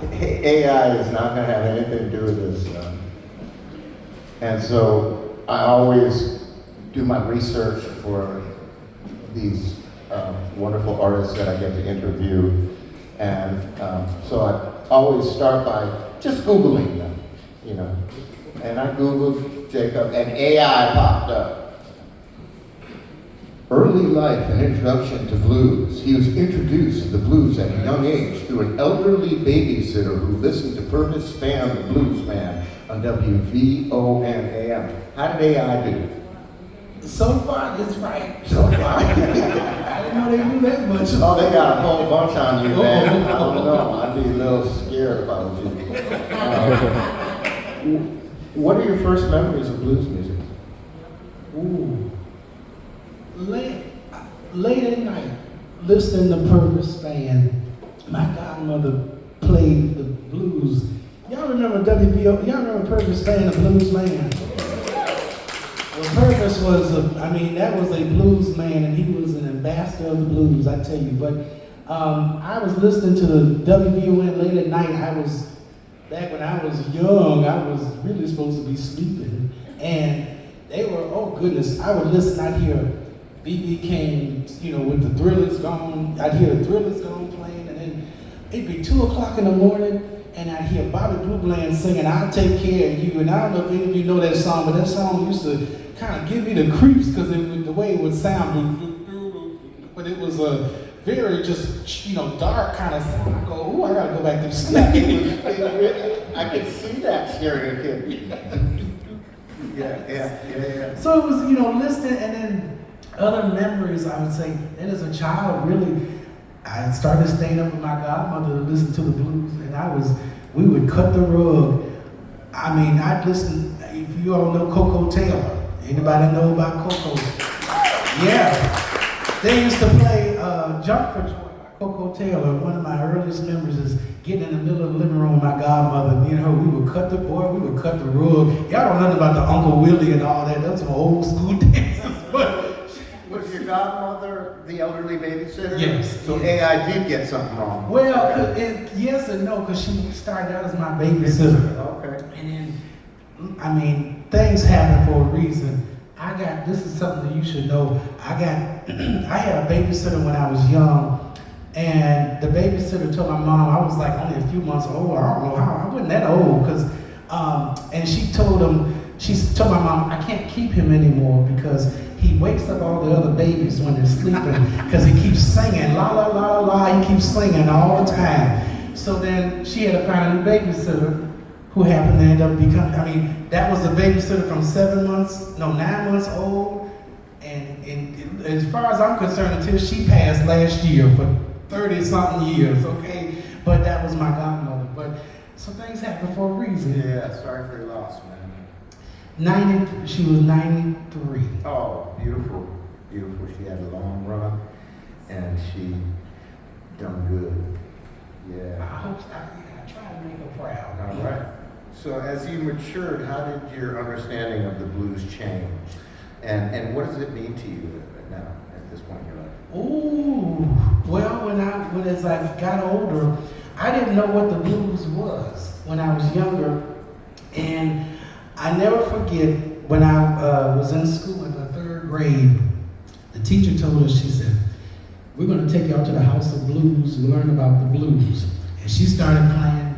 AI is not going to have anything to do with this. And so I always do my research for these wonderful artists that I get to interview. And so I always start by just Googling them, you know. And I Googled Jacob, and AI popped up. Early life and introduction to blues. He was introduced to the blues at a young age through an elderly babysitter who listened to Purvis Spann, the blues man, on WVON AM. How did AI do? So far, it's right. So far. I didn't know they knew that much. Oh, they got a whole bunch on you, man. I don't know. I'd be a little scared if I was you. What are your first memories of blues music? Ooh. Late at night, listening to Purvis Spann. My godmother played the blues. Y'all remember WBO? Y'all remember Purvis Spann, the blues man? Well, Purvis was that was a blues man, and he was an ambassador of the blues, I tell you. But I was listening to the WBON late at night. Back when I was young, I was really supposed to be sleeping. And they were, oh goodness, I would listen, I'd hear B.B. King, with the Thrillers Gone, I'd hear the Thrillers Gone playing, and then it'd be 2 o'clock in the morning, and I'd hear Bobby Blue Bland singing, I'll Take Care of You. And I don't know if any of you know that song, but that song used to kind of give me the creeps because the way it would sound, but it was a very just, dark kind of sound. I go, ooh, I gotta go back to sleep. I could see that scaring a kid. Yeah. So it was, listening, and then other memories, I would say, and as a child, really, I started staying up with my godmother to listen to the blues, and we would cut the rug. I'd listen, if you all know Coco Taylor. Anybody know about Coco? Yeah. They used to play Jump for Joy by Coco Taylor. One of my earliest memories is getting in the middle of the living room with my godmother. Me and her, we would cut the rug. Y'all don't know about the Uncle Willie and all that. That's some old school dances. But was your godmother the elderly babysitter? Yes. So AI did get something wrong. Well, yes and no, because she started out as my babysitter. Okay. And then, things happen for a reason. This is something that you should know. I had a babysitter when I was young, and the babysitter told my mom, I was like only a few months old. I don't know how, I wasn't that old, and she told my mom, I can't keep him anymore because he wakes up all the other babies when they're sleeping because he keeps singing, la la la la, he keeps singing all the time. So then she had to find a new babysitter who happened to end up becoming, that was the babysitter from 9 months old, and as far as I'm concerned, until she passed last year for 30-something years, okay? But that was my godmother. But so things happen for a reason. Yeah, sorry for your loss, man. She was 93. Oh, beautiful. She had a long run, and she done good. Yeah. I hope so. I try to make her proud. All right. So as you matured, how did your understanding of the blues change? And what does it mean to you now at this point in your life? Ooh, well, as I got older, I didn't know what the blues was when I was younger. And I never forget when I was in school in the 3rd grade, the teacher told us, she said, we're going to take y'all to the House of Blues and learn about the blues. And she started playing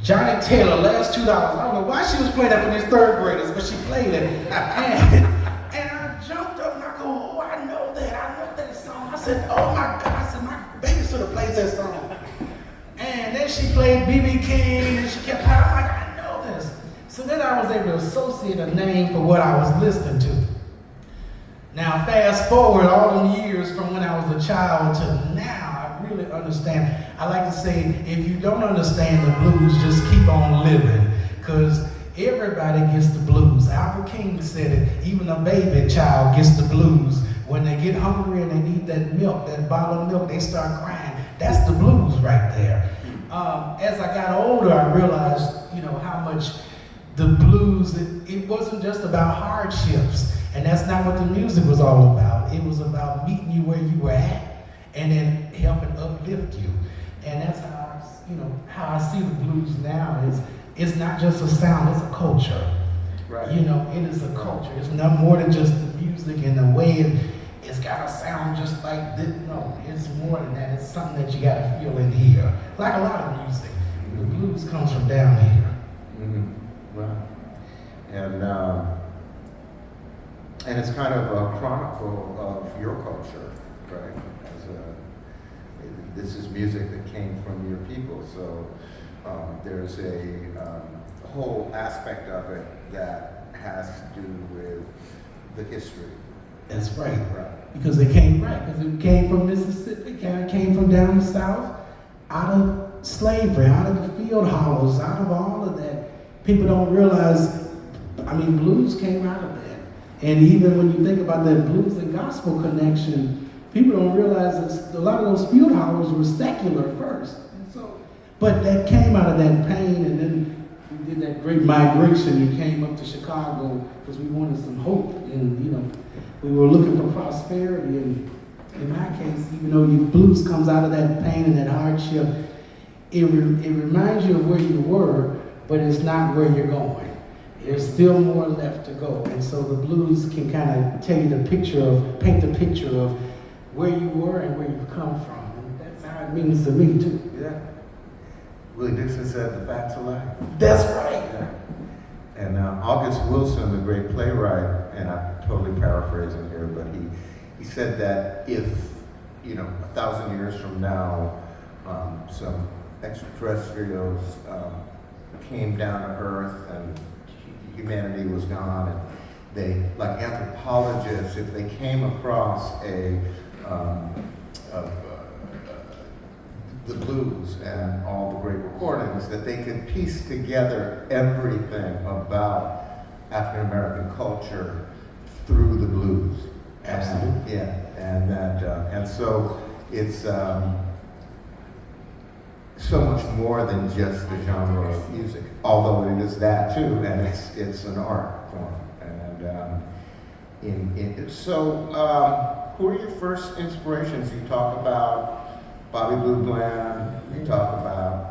Johnny Taylor, Last $2. I don't know why she was playing that for these 3rd graders, but she played it. And I jumped up and I go, oh, I know that song. I said, oh my God, I said, my babysitter plays that song. And then she played B.B. King, and she kept playing, I'm like, I know this. So then I was able to associate a name for what I was listening to. Now, fast forward all them years from when I was a child to now, I really understand. I like to say, if you don't understand the blues, just keep on living, because everybody gets the blues. Albert King said it, even a baby child gets the blues. When they get hungry and they need that milk, that bottle of milk, they start crying. That's the blues right there. As I got older, I realized, how much the blues, it wasn't just about hardships, and that's not what the music was all about. It was about meeting you where you were at, and then helping uplift you. And that's how how I see the blues now is it's not just a sound, it's a culture. Right. It is a culture. It's not more than just the music and the way it's got to sound just like this. No, it's more than that. It's something that you got to feel in here. Like a lot of music, the blues comes from down here. Mm-hmm. Right. And it's kind of a chronicle of your culture, right? This is music that came from your people, so there's a whole aspect of it that has to do with the history. That's right. Right. Because it came from Mississippi, it came from down the south, out of slavery, out of the field hollows, out of all of that. People don't realize, blues came out of that. And even when you think about that blues and gospel connection, people don't realize that a lot of those field hollows were secular first. But that came out of that pain, and then we did that great migration and came up to Chicago because we wanted some hope, and we were looking for prosperity. And in my case, even though your blues comes out of that pain and that hardship, it reminds you of where you were, but it's not where you're going. There's still more left to go, and so the blues can kind of paint the picture of where you were and where you've come from, and that's how it means to me too. Yeah. Willie Dixon said, "The facts of life." That's right. Yeah. And August Wilson, the great playwright, and I'm totally paraphrasing here, but he said that if 1,000 years from now, some extraterrestrials came down to Earth and humanity was gone, and they, like anthropologists, if they came across the blues and all the great recordings, that they could piece together everything about African American culture through the blues. Absolutely. And so it's so much more than just the genre of music, although it is that too, and it's an art form. And who are your first inspirations? You talk about Bobby Blue Bland. You talk about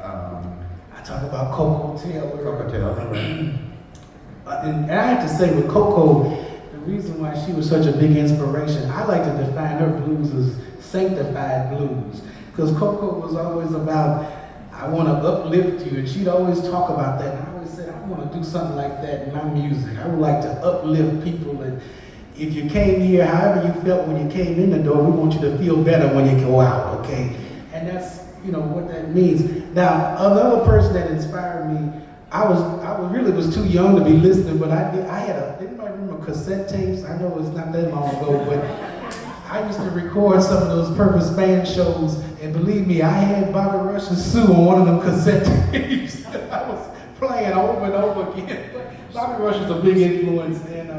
I talk about Coco Taylor. Coco Taylor, right? And I have to say with Coco, the reason why she was such a big inspiration, I like to define her blues as sanctified blues. Because Coco was always about, I want to uplift you, and she'd always talk about that. And I always said, I want to do something like that in my music. I would like to uplift people, and if you came here, however you felt when you came in the door, we want you to feel better when you go out, okay? And that's, what that means. Now, another person that inspired me, I really was too young to be listening, but didn't anybody remember cassette tapes? I know it's not that long ago, but I used to record some of those Purpose Band shows, and believe me, I had Bobby Rush and Sue on one of them cassette tapes. I was playing over and over again. But Bobby Rush is a big influence, and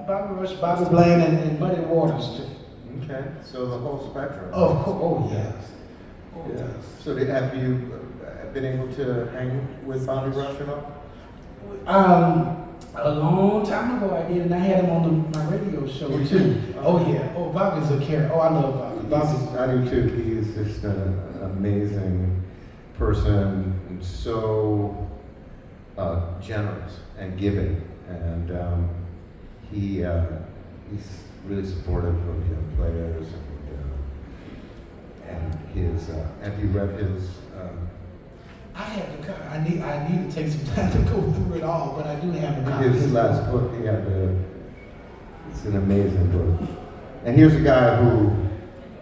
Bobby Rush, Bobby Bland, and Muddy Waters too. Okay, so the whole spectrum. Oh yes. Oh Yeah. yes. So have you been able to hang with Bobby Rush at all? A long time ago I did, and I had him on my radio show too. Oh yeah. Oh, Bobby's a character. Oh, I love Bobby. I do too. He is just an amazing person, and so generous and giving, and he's really supportive of young players, and his. Have you read his? I have to. I need to take some time to go through it all, but I do have a copy. His last book. He had it's an amazing book. And here's a guy who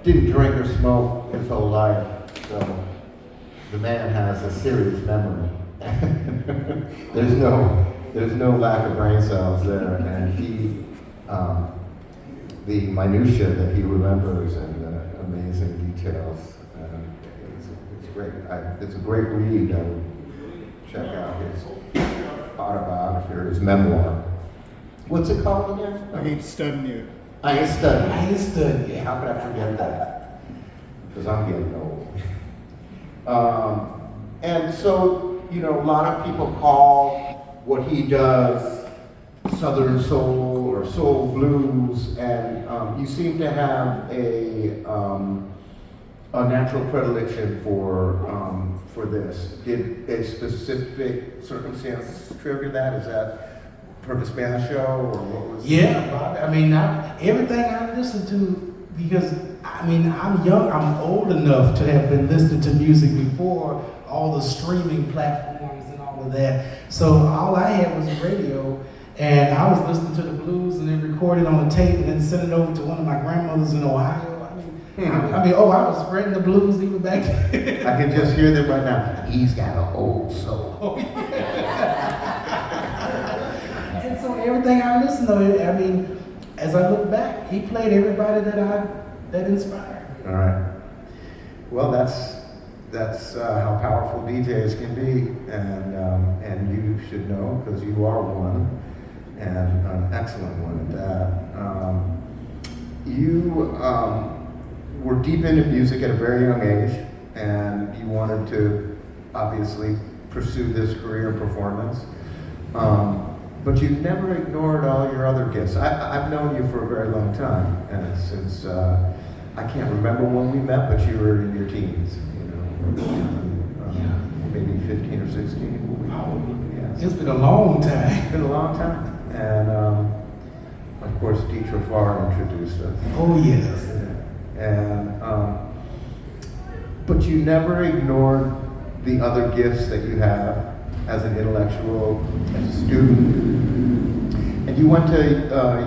didn't drink or smoke his whole life, so the man has a serious memory. There's no lack of brain cells there, and he, the minutia that he remembers and the amazing details. It's great. It's a great read. I would check out his autobiography or his memoir. What's it called again? I Ain't Studying You. I Ain't Studying. I ain't studying. Yeah, how could I forget that? Because I'm getting old. And so, a lot of people call what he does Southern soul or soul blues, and you seem to have a natural predilection for this? Did a specific circumstance trigger that? Is that for the Spanish show, or what was? Yeah, I mean, everything I listen to, because I mean, I'm young, I'm old enough to have been listening to music before all the streaming platforms and all of that. So all I had was a radio, and I was listening to the blues and then recording on a tape and then send it over to one of my grandmothers in Ohio. I was spreading the blues even back then. I can just hear them right now. He's got an old soul. Oh, yeah. And so everything I listened to, I mean, as I look back, he played everybody that inspired. All right. Well, that's how powerful DJs can be, and you should know, because you are one, and an excellent one at that. You were deep into music at a very young age, and you wanted to obviously pursue this career in performance, but you never ignored all your other gifts. I've known you for a very long time, and since I can't remember when we met, but you were in your teens, maybe 15 or 16. Yes. It's been a long time. It's been a long time, and of course, Dietrich Farr introduced us. Oh yes. And but you never ignored the other gifts that you have as an intellectual, as a student. And you went to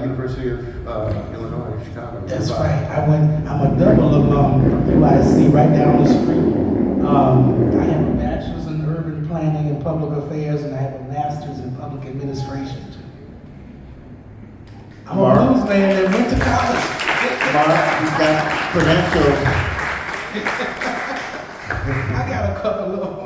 University of Illinois, Chicago. That's right. I'm a double alum from UIC right down the street. I have a bachelor's in urban planning and public affairs, and I have a master's in public administration too. I'm a blues man that went to college. Mark, you've got credentials. I got a couple of them.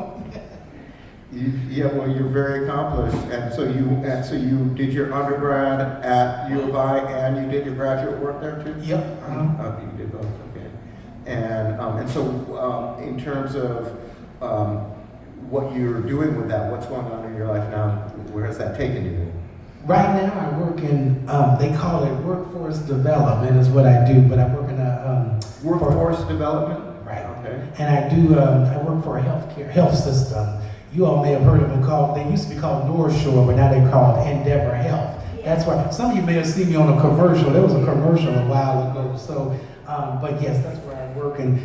Well, you're very accomplished, and so you did your undergrad at U of I, and you did your graduate work there too. Yep. You did both. Okay. And so in terms of what you're doing with that, what's going on in your life now? Where has that taken you? Right now, I work in, they call it workforce development is what I do, but I work in a... workforce development? Right. Okay. And I work for a health system. You all may have heard of them they used to be called North Shore, but now they're called Endeavor Health. That's why, some of you may have seen me on a commercial. There was a commercial a while ago. So, but yes, that's where I work. And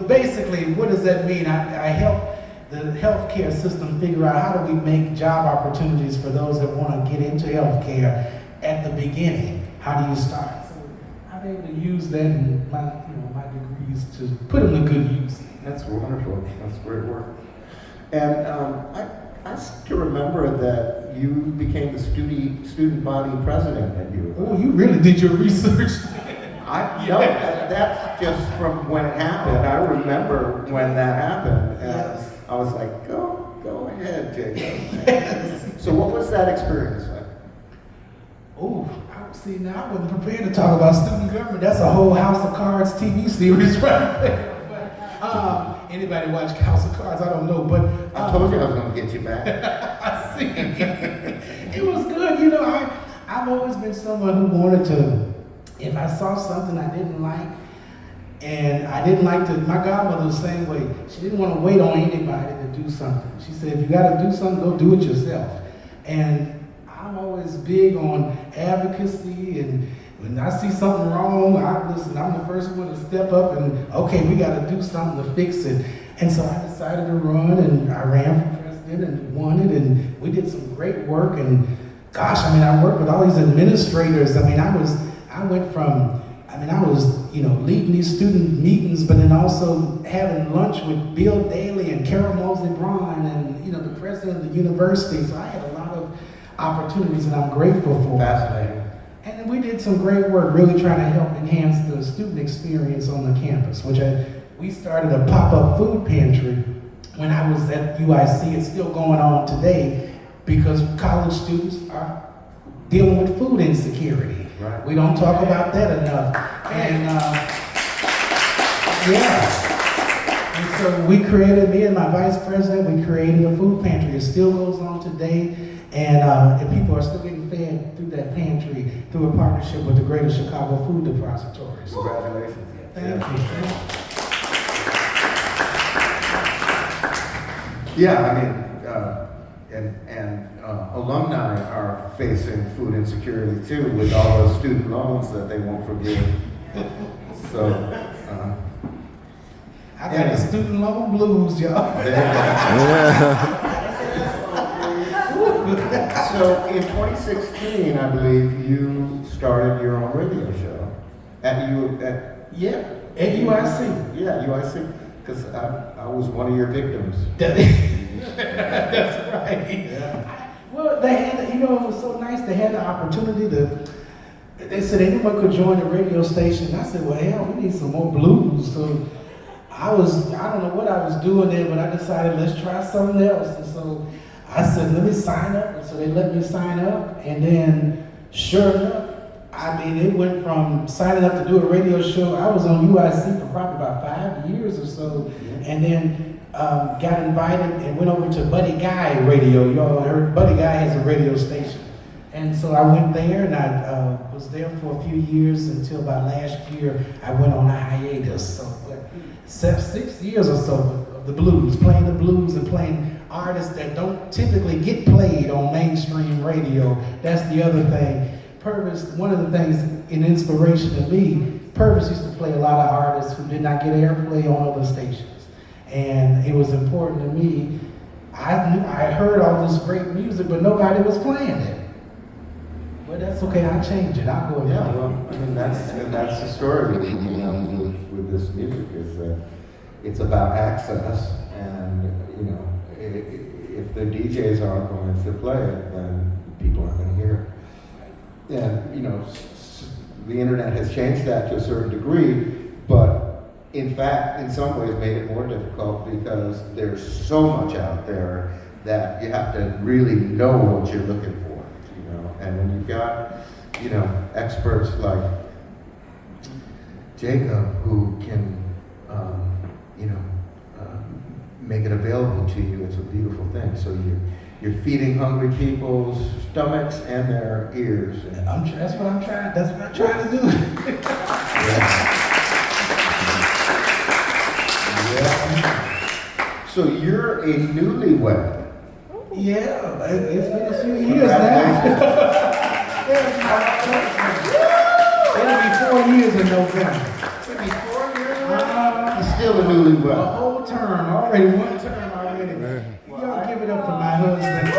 basically, what does that mean? I help the healthcare system figure out how do we make job opportunities for those that want to get into healthcare at the beginning. How do you start? So I'm able to use that in my degrees to put them to good use. That's wonderful. That's great work. And I seem to remember that you became the student body president at U. Oh, you really did your research. No, that's just from when it happened. I remember when that happened, and yes. I was like, go ahead, Jacob. Yes. So what was that experience like? Oh, see, now I wasn't prepared to talk about student government. That's a whole House of Cards TV series right there. But, anybody watch House of Cards? I don't know, but I told you I was going to get you back. I see. It was good. I've always been someone who wanted to, if I saw something I didn't like, and I didn't like to, my godmother was the same way. She didn't want to wait on anybody to do something. She said, if you got to do something, go do it yourself. And I'm always big on advocacy, and when I see something wrong, I'm the first one to step up and, okay, we got to do something to fix it. And so I decided to run, and I ran for president and won it, and we did some great work. And gosh, I worked with all these administrators. I was leading these student meetings, but then also having lunch with Bill Daley and Carol Mosley Braun and, the president of the university. So I had a lot of opportunities, and I'm grateful for. Fascinating. And then we did some great work really trying to help enhance the student experience on the campus, we started a pop-up food pantry when I was at UIC. It's still going on today because college students are dealing with food insecurity. Right. We don't talk about that enough. And and so me and my vice president, we created a food pantry. It still goes on today. And people are still getting fed through that pantry through a partnership with the Greater Chicago Food Depository. Congratulations. Thank you. Yeah, I mean, alumni are facing food insecurity too with all those student loans that they won't forgive. So, I got the student loan blues, y'all. So in 2016, I believe you started your own radio show at Yeah, at UIC. Yeah, UIC, because I was one of your victims. That's right. Yeah. Well, they had, it was so nice. They had the opportunity they said anyone could join the radio station. I said, well, hell, we need some more blues. So I don't know what I was doing there, but I decided let's try something else. And so I said, let me sign up. And so they let me sign up. And then, sure enough, I mean, it went from signing up to do a radio show. I was on UIC for probably about 5 years or so. And then got invited and went over to Buddy Guy Radio. Y'all heard Buddy Guy has a radio station. And so I went there and I was there for a few years until about last year I went on a hiatus. So 6 years or so of the blues, playing the blues and playing artists that don't typically get played on mainstream radio. That's the other thing. Purvis, one of the things in inspiration to me, Purvis used to play a lot of artists who did not get airplay on other stations. And it was important to me. I heard all this great music, but nobody was playing it. But that's okay, I'll change it. I'll go and play. Well, I mean, that's the story with this music is that it's about access, and if the DJs aren't going to play it, then people aren't going to hear it. And the internet has changed that to a certain degree, but in fact, in some ways, made it more difficult because there's so much out there that you have to really know what you're looking for. And when you've got, experts like Jacob who can, make it available to you, it's a beautiful thing. So you're feeding hungry people's stomachs and their ears. And that's what I'm trying to do. Yeah. So you're a newlywed. Yeah, it's been a few years now. It'll be 4 years in November. It'll be 4 years? He's still a newlywed. A whole term, one term already. Y'all give it up for my husband. He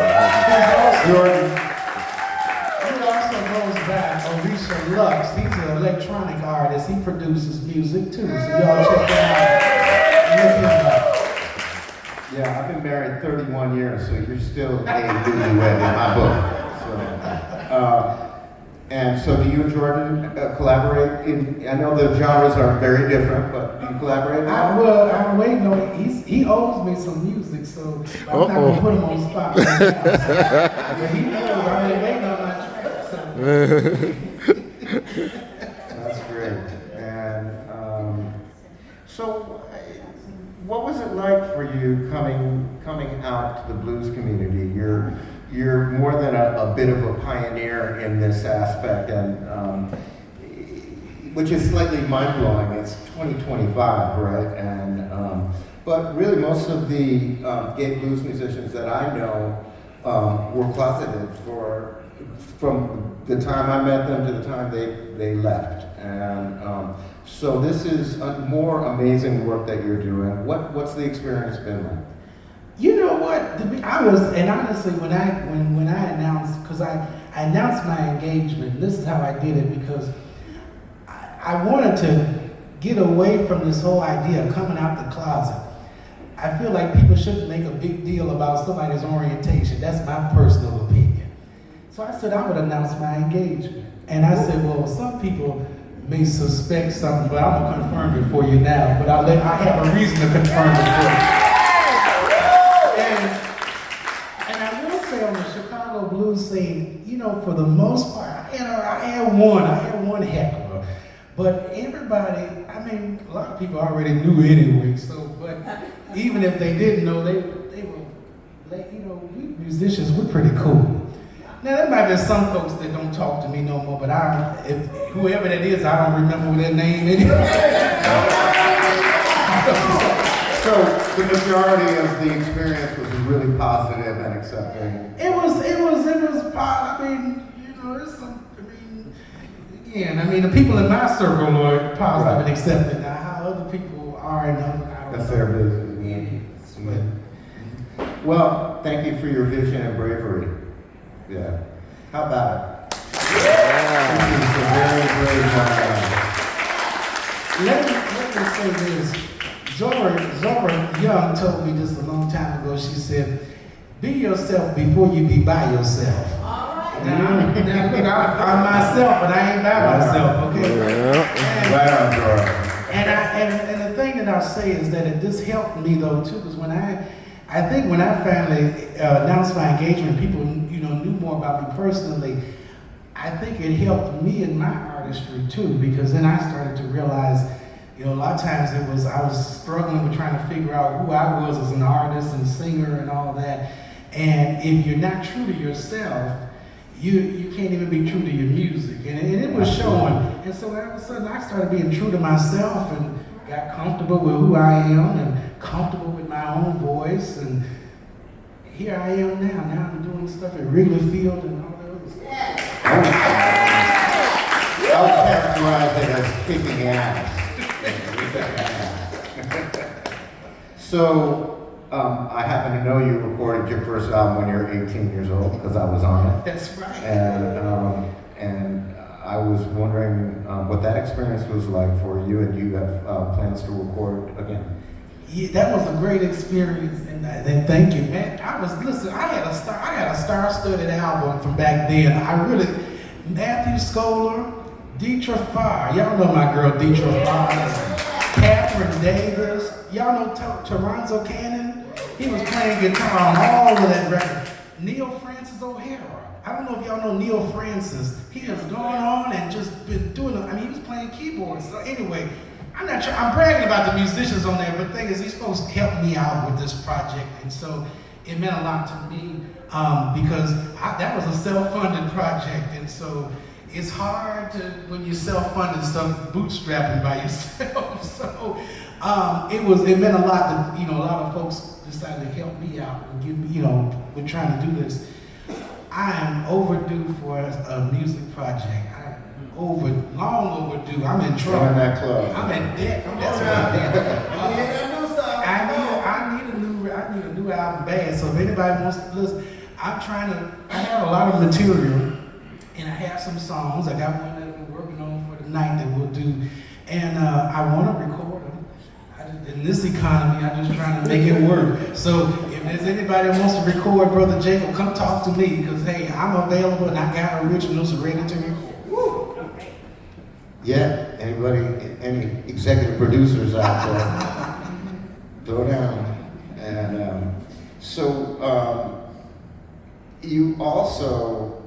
also goes by Orisha Lux. He's an electronic artist. He produces music too. So y'all check him out. Look him up. Yeah, I've been married 31 years, so you're still a newlywed in my book. And so do you and Jordan collaborate I know the genres are very different, but do you collaborate now? I'm waiting on it. He owes me some music, so I'm not going to put him on the spot right now. But he knows I've been waiting on my track. So. That's great. And so what was it like for you coming out to the blues community? You're more than a bit of a pioneer in this aspect, and which is slightly mind-blowing. It's 2025, right? And but really, most of the gay blues musicians that I know were closeted from the time I met them to the time they left, and so this is a more amazing work that you're doing. What's the experience been like? You know what? And honestly, when I announced, because I announced my engagement, this is how I did it, because I wanted to get away from this whole idea of coming out the closet. I feel like people shouldn't make a big deal about somebody's orientation. That's my personal opinion. So I said I would announce my engagement. And I said, well, some people may suspect something, but I'm gonna confirm it for you now. But I have a reason to confirm it for you. And I will say on the Chicago blues scene, for the most part, I had one heckler, but everybody, a lot of people already knew anyway. So, but even if they didn't know, they were, we musicians, we're pretty cool. Now there might be some folks that don't talk to me no more, but whoever that is, I don't remember their name anyway. So the majority of the experience was really positive and accepting. It was, I mean, you know, there's some, I mean, again, I mean, the people in my circle are positive and accepting. Now, how other people are and other, I don't That's know. their business. Yeah. Well, thank you for your vision and bravery. Yeah. How about it? Yeah. This is a very brave Let me say this. Zora Young told me this a long time ago. She said, be yourself before you be by yourself. Now, look, I'm myself, but I ain't by myself, okay? And the thing that I'll say is that this helped me though too, because when I finally announced my engagement, people knew more about me personally. I think it helped me in my artistry too, because then I started to realize, a lot of times I was struggling with trying to figure out who I was as an artist and singer and all that. And if you're not true to yourself, you can't even be true to your music. And it was showing. And so all of a sudden I started being true to myself and got comfortable with who I am and comfortable with my own voice. And here I am now. Now I'm doing stuff at Wrigley Field and all that other stuff. I'll characterize it as kicking ass. So, I happen to know you recorded your first album when you were 18 years old, because I was on it. That's right. And I was wondering what that experience was like for you, and do you have plans to record again? Yeah, that was a great experience, and thank you, man. I had a star-studded album from back then. Matthew Skoller, Deetra Farr. Y'all know my girl Deetra Farr. Catherine Davis. Y'all know Toronzo Cannon? He was playing guitar on all of that record. Neil Francis O'Hara. I don't know if y'all know Neil Francis. He has gone on and just been doing it. I mean, he was playing keyboards. So anyway, I'm bragging about the musicians on there, but the thing is, these folks helped me out with this project. And so it meant a lot to me because that was a self-funded project. And so it's hard when you're self-funded stuff, bootstrapping by yourself. So it meant a lot that, a lot of folks decided to help me out and give me, we're trying to do this. I am overdue for a music project. Long overdue. I'm in trouble. I'm in that club. I'm in debt. That's what I'm in. I need a new album bad. So if anybody wants to listen, I have a lot of material. And I have some songs. I got one that we're working on for the night that we'll do. And I want to record them. In this economy, I'm just trying to make it work. So if there's anybody that wants to record Brother Jacob, come talk to me. Because, hey, I'm available and I got originals ready to record. Woo! Yeah, any executive producers out there, throw down. And you also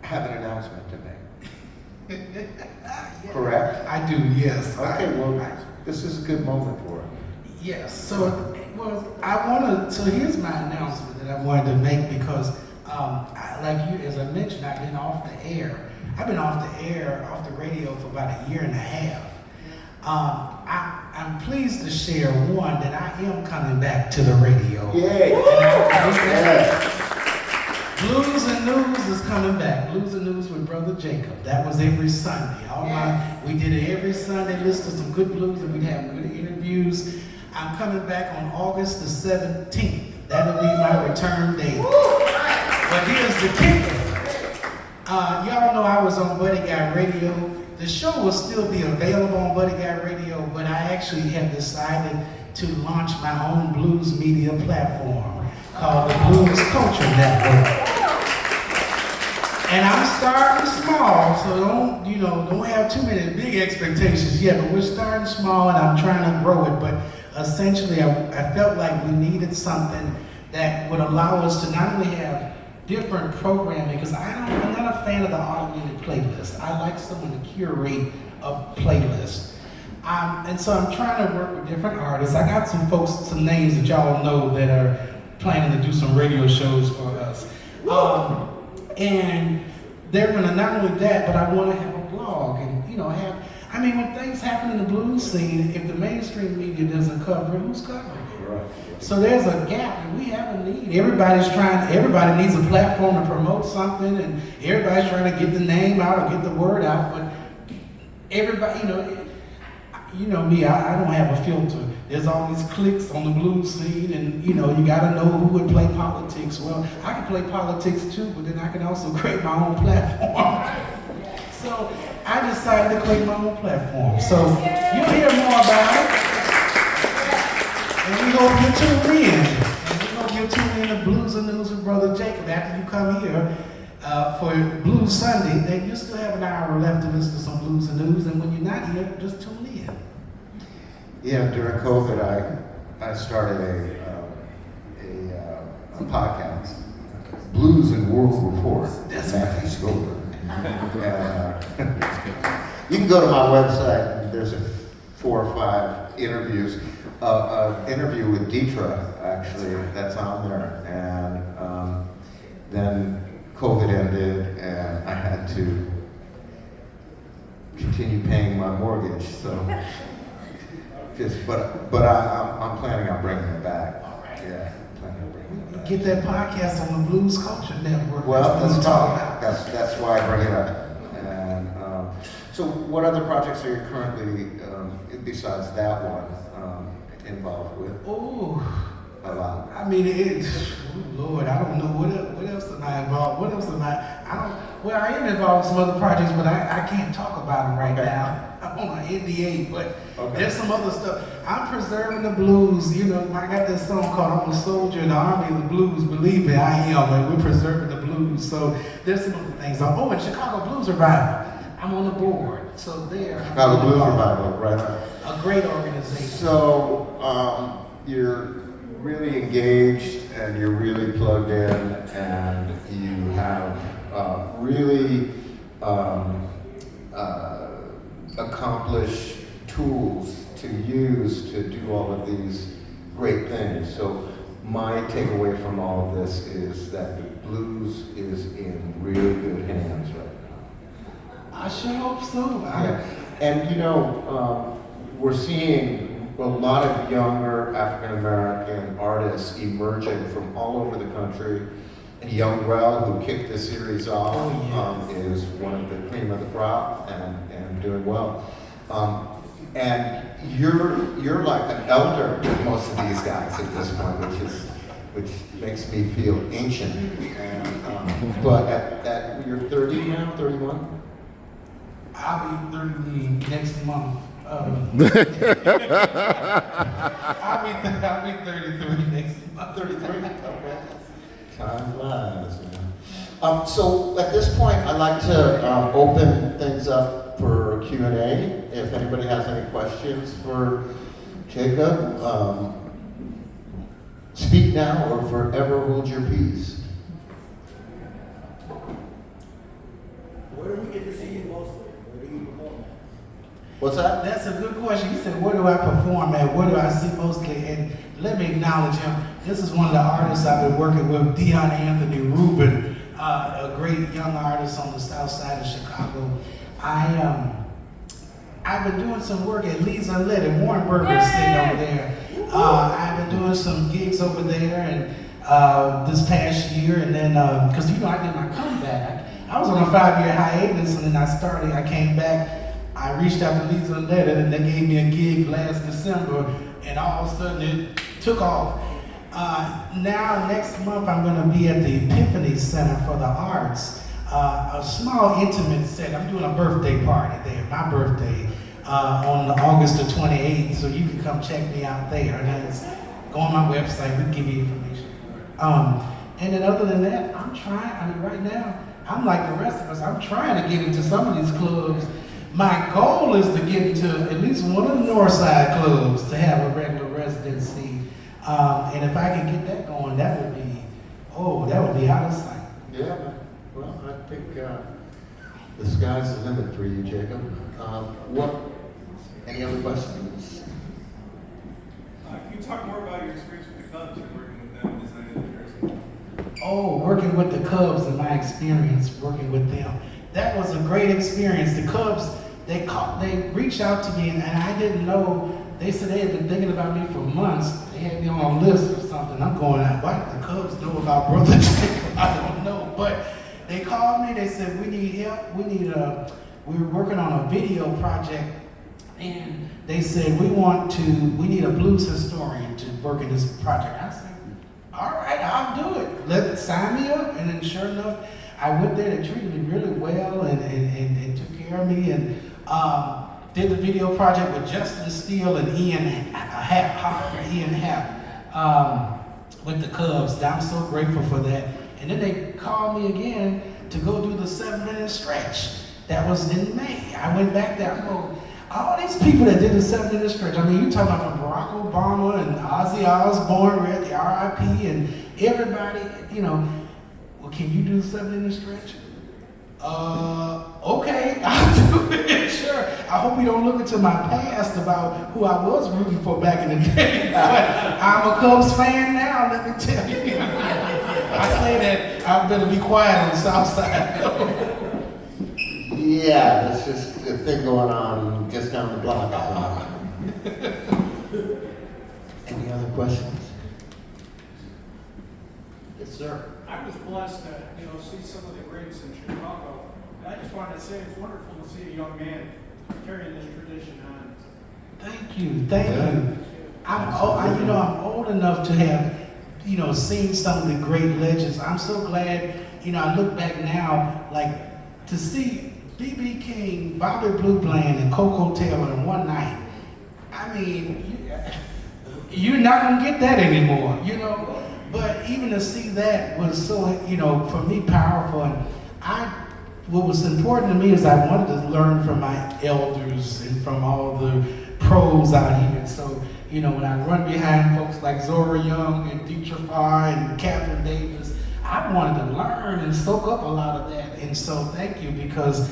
have an announcement to make. Correct? I do, yes. Okay, this is a good moment for it. Yes, so here's my announcement that I wanted to make because, as I mentioned, I've been off the air. I've been off the radio for about a year and a half. I'm pleased to share that I am coming back to the radio. Yay! Blues and News is coming back. Blues and News with Brother Jacob. That was every Sunday. We did it every Sunday, listen to some good blues, and we'd have good interviews. I'm coming back on August the 17th. That'll be my return date. But here's the kicker. Y'all know I was on Buddy Guy Radio. The show will still be available on Buddy Guy Radio, but I actually have decided to launch my own blues media platform called the Blues Culture Network. And I'm starting small, so don't have too many big expectations yet, but we're starting small and I'm trying to grow it. But essentially, I felt like we needed something that would allow us to not only have different programming, because I'm not a fan of the automated playlist. I like someone to curate a playlist. And so I'm trying to work with different artists. I got some names that y'all know that are planning to do some radio shows for us. And they're gonna not only that, but I want to have a blog and I mean, when things happen in the blues scene, if the mainstream media doesn't cover it, who's covering it? Right. So there's a gap, and we have a need. Everybody needs a platform to promote something, and everybody's trying to get the name out or get the word out, but everybody, you know me, I don't have a filter. There's all these cliques on the blues scene, and you gotta know who would play politics. Well, I can play politics too, but then I can also create my own platform. So I decided to create my own platform. So you'll hear more about it. And we hope you tune in. And we hope you tune in to Blues and News with Brother Jacob after you come here for Blues Sunday. Then you still have an hour left to listen to some Blues and News. And when you're not here, just tune in. Yeah, during COVID, I started a podcast, Blues and World Report. That's Matthew Skoller. You can go to my website, and there's 4 or 5 interviews. Interview with Deetra, actually, that's on there. And then COVID ended, and I had to continue paying my mortgage. So, but I'm planning on bringing it back. All right. Yeah, I'm planning on bringing it back. Get that podcast on the Blues Culture Network. Well, That's let's what we're talk. talking about. That's why I bring it up. And so, what other projects are you currently, besides that one, involved with? Oh, A lot. I mean, Lord, I don't know what else am I involved. What else am Well, I am involved in some other projects, but I can't talk about them right now. I'm on an NDA, but there's some other stuff. I'm preserving the blues. I got this song called "I'm a Soldier in the Army of the Blues." Believe me, I am, and we're preserving the blues. So there's some other things. Oh, and Chicago Blues Revival. I'm on the board. So there. Chicago Blues Revival, right? A great organization. So you're really engaged and you're really plugged in, and you have really accomplished tools to use to do all of these great things. So my takeaway from all of this is that the blues is in really good hands right now. I sure hope so. Yeah. And we're seeing a lot of younger African American artists emerging from all over the country. And Young Rel, who kicked the series off, is one of the cream of the crop and doing well. And you're like an elder to most of these guys at this point, which makes me feel ancient. And, but at you're 30 now, 31? I'll be 30 next month. I'll be 33 next month. 33? Okay. Time flies, man. So at this point, I'd like to open things up for Q&A. If anybody has any questions for Jacob, speak now or forever hold your peace. Where do we get to see you mostly? Where do you perform at? What's that? That's a good question. He said, where do I perform at? Where do I see mostly? And let me acknowledge him. This is one of the artists I've been working with, Dion Anthony Rubin, a great young artist on the south side of Chicago. I've been doing some work at Lee's Unleaded. Warren Berger's sitting over there. I've been doing some gigs over there and this past year, and then because I did my comeback. I was on a 5-year hiatus, and then I came back. I reached out to Lee's Unleaded, and they gave me a gig last December, and all of a sudden it took off. Now next month I'm going to be at the Epiphany Center for the Arts, a small intimate set. I'm doing a birthday party there, my birthday, on August the 28th, so you can come check me out there. And go on my website, we can give you information. And then other than that, right now, I'm like the rest of us, I'm trying to get into some of these clubs. My goal is to get into at least one of the North Side clubs to have a regular residency. And if I can get that going, that would be out of sight. Yeah, well, I think the sky's the limit for you, Jacob. Any other questions? Can you talk more about your experience with the Cubs and working with them, designing the jersey? Oh, working with the Cubs and my experience working with them. That was a great experience. The Cubs, they reached out to me, and I didn't know. They said they had been thinking about me for months. They had me on a list or something. I'm going, why do the Cubs know about Brother Jacob? I don't know. But they called me, they said, we need help. We're working on a video project, and they said, we need a blues historian to work in this project. I said, all right, I'll do it. Sign me up. And then sure enough, I went there. They treated me really well and took care of me, and did the video project with Justin Steele and Ian Happ with the Cubs. I'm so grateful for that. And then they called me again to go do the 7-minute stretch. That was in May. I went back there. I go, all these people that did the 7-minute stretch, I mean, you talking about from Barack Obama and Ozzy Osbourne, read the RIP, and everybody, well, can you do the 7-minute stretch? Okay, I'll do it, sure. I hope you don't look into my past about who I was rooting for back in the day, but I'm a Cubs fan now, let me tell you. I say that, I better be quiet on the South Side. Yeah, that's just a thing going on just down the block. Any other questions? Yes, sir. I was blessed to, see some of the greats in Chicago. And I just wanted to say it's wonderful to see a young man carrying this tradition on. Thank you. I'm old enough to have, seen some of the great legends. I'm so glad, I look back now, like, to see B.B. King, Bobby Blue Bland, and Coco Taylor in one night. I mean, you're not gonna get that anymore, But even to see that was so, for me, powerful. And what was important to me is I wanted to learn from my elders and from all the pros out here. So, when I run behind folks like Zora Young and Dietrich Farr and Catherine Davis, I wanted to learn and soak up a lot of that. And so thank you, because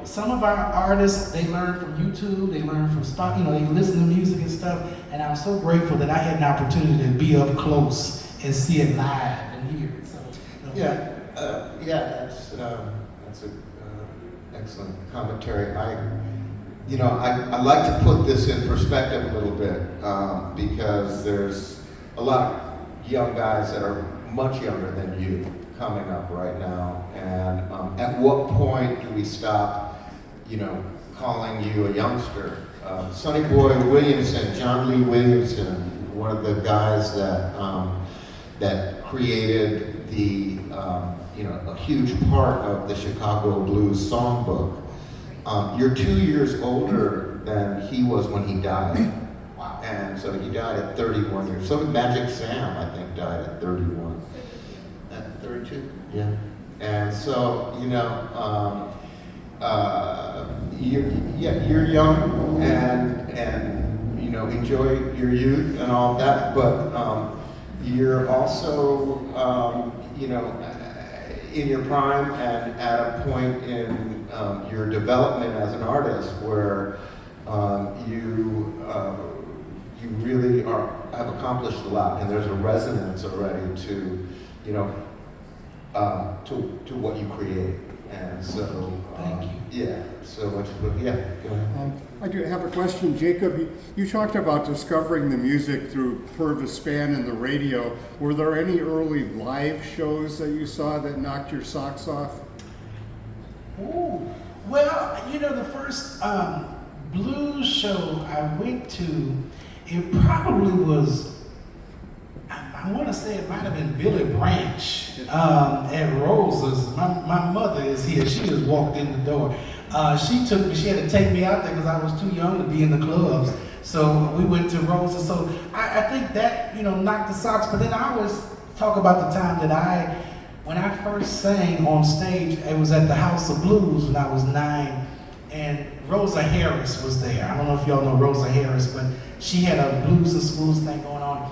some of our artists, they learn from YouTube, they learn from stock, they listen to music and stuff, and I'm so grateful that I had an opportunity to be up close and see it live and hear it. So, that's an excellent commentary. I like to put this in perspective a little bit because there's a lot of young guys that are much younger than you coming up right now, and at what point do we stop, calling you a youngster? Sonny Boy Williamson, John Lee Williamson, one of the guys that created the, a huge part of the Chicago Blues songbook. You're 2 years older than he was when he died. Wow. And so he died at 31 years. So did Magic Sam, I think, died at 31. At 32? Yeah. And so, you're young and enjoy your youth and all that, but you're also, in your prime and at a point in your development as an artist where you really have accomplished a lot, and there's a resonance already to what you create. And so, thank you. Yeah, so much. Yeah, go ahead. I do have a question, Jacob. You talked about discovering the music through Purvis Span and the radio. Were there any early live shows that you saw that knocked your socks off? Ooh, well, the first blues show I went to, it probably was, I want to say it might have been Billy Branch at Rosa's. My mother is here. She just walked in the door. She had to take me out there because I was too young to be in the clubs. So we went to Rosa's. So I think that, knocked the socks. But then I always talk about the time that when I first sang on stage, it was at the House of Blues when I was 9. And Rosa Harris was there. I don't know if y'all know Rosa Harris, but she had a Blues and Schools thing going on.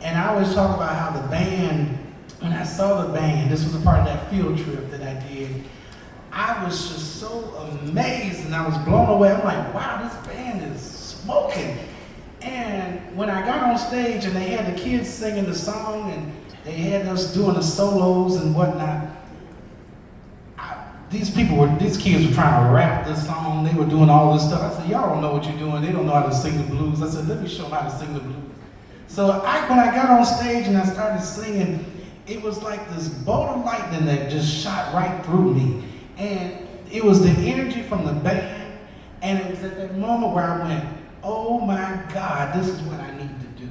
And I always talk about how the band, when I saw the band, this was a part of that field trip that I did, I was just so amazed and I was blown away. I'm like, wow, this band is smoking. And when I got on stage and they had the kids singing the song and they had us doing the solos and whatnot, these kids were trying to rap this song. They were doing all this stuff. I said, y'all don't know what you're doing. They don't know how to sing the blues. I said, let me show them how to sing the blues. So when I got on stage and I started singing, it was like this bolt of lightning that just shot right through me. And it was the energy from the band. And it was at that moment where I went, oh my God, this is what I need to do.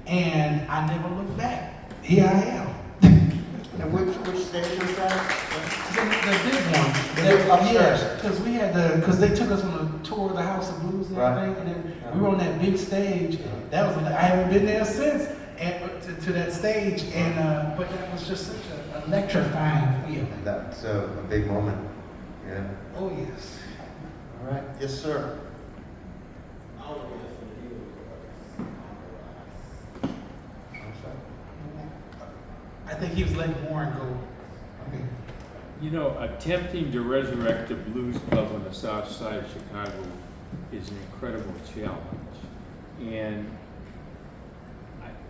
And I never looked back. Here I am. And which stage was that? The big one. The big upstairs. Yeah, because they took us on a tour of the House of Blues and Right. everything, and then we were on that big stage. That was I haven't been there since, and to that stage, and but that was just such an electrifying feeling. That's a big moment. Yeah. Oh yes. All right. Yes, sir. I think he was letting Warren go. Okay. You know, attempting to resurrect the blues club on the south side of Chicago is an incredible challenge. And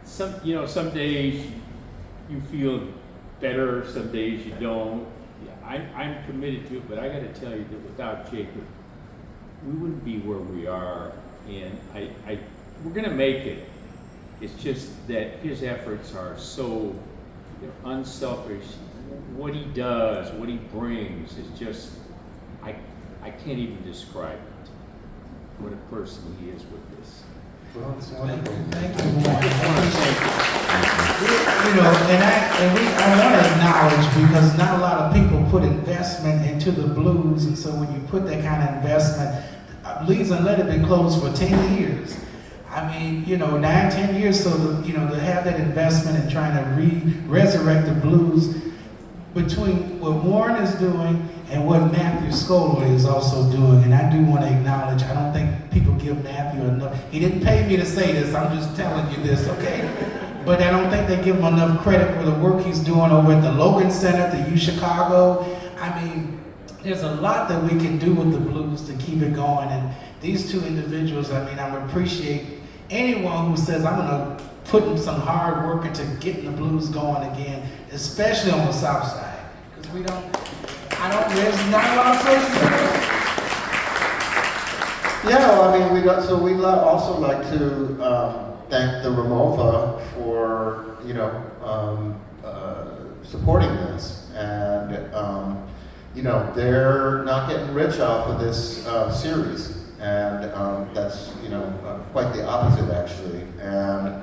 some days you feel better, some days you don't. Yeah, I'm committed to it, but I got to tell you that without Jacob, we wouldn't be where we are. And we're going to make it. It's just that his efforts are so unselfish. What he does, what he brings is just, I can't even describe it. What a person he is with this. Well, it's wonderful. Thank you, Warren. I want to acknowledge, because not a lot of people put investment into the blues, and so when you put that kind of investment, Lee's Unleaded been closed for 10 years. I mean, 9-10 years, so to have that investment and trying to resurrect the blues, between what Warren is doing and what Matthew Skoller is also doing. And I do want to acknowledge, I don't think people give Matthew enough. He didn't pay me to say this, I'm just telling you this, okay? But I don't think they give him enough credit for the work he's doing over at the Logan Center, at the U Chicago. I mean, there's a lot that we can do with the blues to keep it going. And these two individuals, I appreciate anyone who says, I'm going to put in some hard work into getting the blues going again, especially on the south side. Because there's not a lot of places to go. Yeah, well, we'd also like to thank the Ramova for, supporting this. And, they're not getting rich off of this series. And that's, quite the opposite, actually. And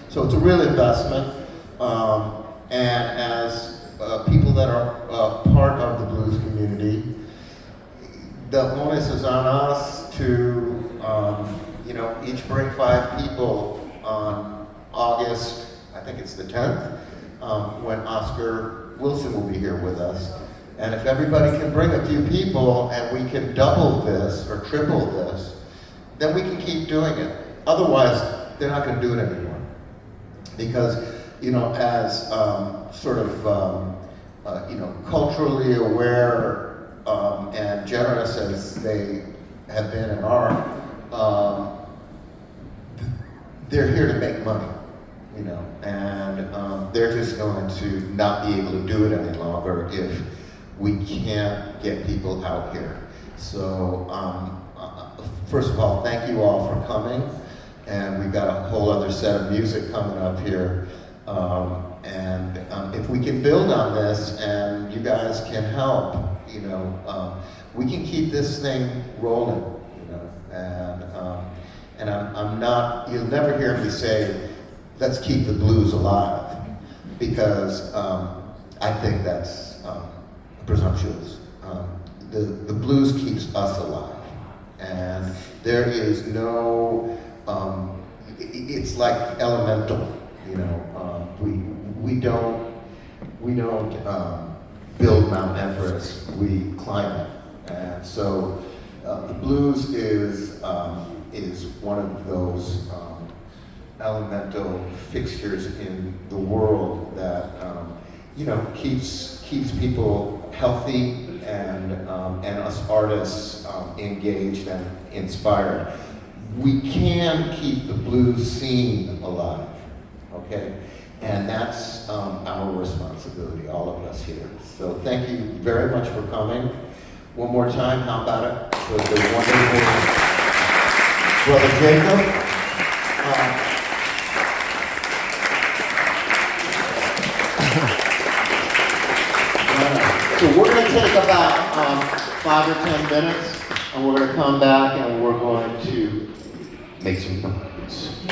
so it's a real investment. And as people that are part of the blues community, the onus is on us to, each bring 5 people on August, I think it's the 10th, when Oscar Wilson will be here with us. And if everybody can bring a few people and we can double this or triple this, then we can keep doing it. Otherwise, they're not going to do it anymore. Because, as culturally aware and generous as they have been and are, they're here to make money, and they're just going to not be able to do it any longer if we can't get people out here. So, first of all, thank you all for coming, and we've got a whole other set of music coming up here. If we can build on this and you guys can help, we can keep this thing rolling, and I'm not, you'll never hear me say, let's keep the blues alive, because I think that's presumptuous. The blues keeps us alive, and there is no, it's like elemental, we don't build Mount Everest, we climb it. And so the blues is one of those elemental fixtures in the world that keeps people healthy and us artists engaged and inspired. We can keep the blues scene alive, okay? And that's our responsibility, all of us here. So thank you very much for coming. One more time, how about it for the wonderful Brother Jacob? So we're going to take about 5 or 10 minutes, and we're going to come back and we're going to make some comments.